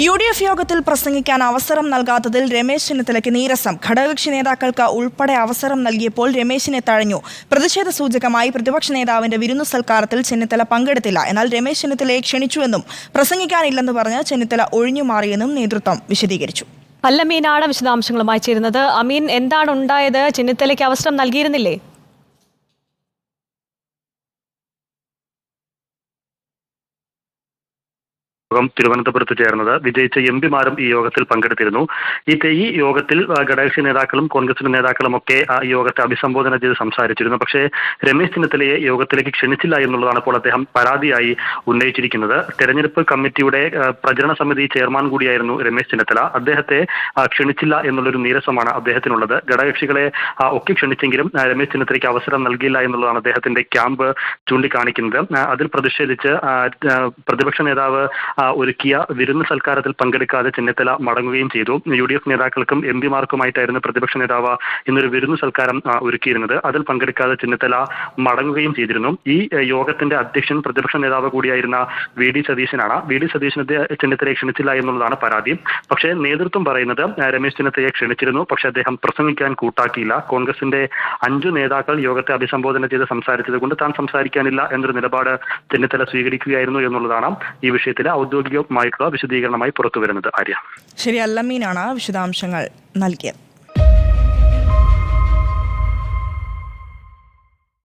UDF യോഗത്തിൽ പ്രസംഗിക്കാൻ അവസരം നൽകാത്തതിൽ രമേശ് ചെന്നിത്തലയ്ക്ക് നീരസം. ഘടകകക്ഷി നേതാക്കൾക്ക് ഉൾപ്പെടെ അവസരം നൽകിയപ്പോൾ രമേശിനെ തഴഞ്ഞു. പ്രതിഷേധ സൂചകമായി പ്രതിപക്ഷ നേതാവിന്റെ വിരുന്നു സൽക്കാരത്തിൽ ചെന്നിത്തല പങ്കെടുത്തില്ല. എന്നാൽ രമേശ് ചെന്നിത്തലയെ ക്ഷണിച്ചുവെന്നും പ്രസംഗിക്കാനില്ലെന്ന് പറഞ്ഞ് ചെന്നിത്തല ഒഴിഞ്ഞുമാറിയെന്നും നേതൃത്വം വിശദീകരിച്ചു. അല്ലമീനാണ് വിശദാംശങ്ങളുമായി ചേരുന്നത്. അമീൻ, എന്താണ് ഉണ്ടായത്? ചെന്നിത്തലയ്ക്ക് അവസരം നൽകിയിരുന്നില്ലേ? തിരുവനന്തപുരത്ത് ചേർന്നത് വിജയിച്ച എംപിമാരും ഈ യോഗത്തിൽ പങ്കെടുത്തിരുന്നു. ഈ യോഗത്തിൽ ഘടകകക്ഷി നേതാക്കളും കോൺഗ്രസിന്റെ നേതാക്കളും ഒക്കെ ഈ യോഗത്തെ അഭിസംബോധന ചെയ്ത് സംസാരിച്ചിരുന്നു. പക്ഷേ രമേശ് ചെന്നിത്തലയെ യോഗത്തിലേക്ക് ക്ഷണിച്ചില്ല എന്നുള്ളതാണ് ഇപ്പോൾ അദ്ദേഹം പരാതിയായി ഉന്നയിച്ചിരിക്കുന്നത്. തെരഞ്ഞെടുപ്പ് കമ്മിറ്റിയുടെ പ്രചരണ സമിതി ചെയർമാൻ കൂടിയായിരുന്നു രമേശ് ചെന്നിത്തല. അദ്ദേഹത്തെ ക്ഷണിച്ചില്ല എന്നുള്ളൊരു നീരസമാണ് അദ്ദേഹത്തിനുള്ളത്. ഘടകകക്ഷികളെ ഒക്കെ ക്ഷണിച്ചെങ്കിലും രമേശ് ചെന്നിത്തലയ്ക്ക് അവസരം നൽകിയില്ല എന്നുള്ളതാണ് അദ്ദേഹത്തിന്റെ ക്യാമ്പ് ചൂണ്ടിക്കാണിക്കുന്നത്. അതിൽ പ്രതിഷേധിച്ച് പ്രതിപക്ഷ നേതാവ് ഒരുക്കിയ വിരുന്ന് സൽക്കാരത്തിൽ പങ്കെടുക്കാതെ ചെന്നിത്തല മടങ്ങുകയും ചെയ്തു. UDF നേതാക്കൾക്കും എംപിമാർക്കുമായിട്ടായിരുന്നു പ്രതിപക്ഷ നേതാവ് ഇന്നൊരു വിരുന്ന് സൽക്കാരം ഒരുക്കിയിരുന്നത്. അതിൽ പങ്കെടുക്കാതെ ചെന്നിത്തല മടങ്ങുകയും ചെയ്തിരുന്നു. ഈ യോഗത്തിന്റെ അധ്യക്ഷൻ പ്രതിപക്ഷ നേതാവ് കൂടിയായിരുന്ന VD സതീശനാണ്. VD സതീശനെ ചെന്നിത്തലയെ ക്ഷണിച്ചില്ല എന്നുള്ളതാണ് പരാതി. പക്ഷേ നേതൃത്വം പറയുന്നത് രമേശ് ചെന്നിത്തലയെ ക്ഷണിച്ചിരുന്നു, പക്ഷേ അദ്ദേഹം പ്രസംഗിക്കാൻ കൂട്ടാക്കിയില്ല. കോൺഗ്രസിന്റെ 5 നേതാക്കൾ യോഗത്തെ അഭിസംബോധന ചെയ്ത് സംസാരിച്ചത് കൊണ്ട് താൻ സംസാരിക്കാനില്ല എന്നൊരു നിലപാട് ചെന്നിത്തല സ്വീകരിക്കുകയായിരുന്നു എന്നുള്ളതാണ് ഈ വിഷയത്തിലെ ഔദ്യോഗികമായിട്ടുള്ള വിശദീകരണമായി പുറത്തുവരുന്നത്. ആര്യ, ശരി, അല്ലമീനാണ് വിശദാംശങ്ങൾ നൽകിയത്.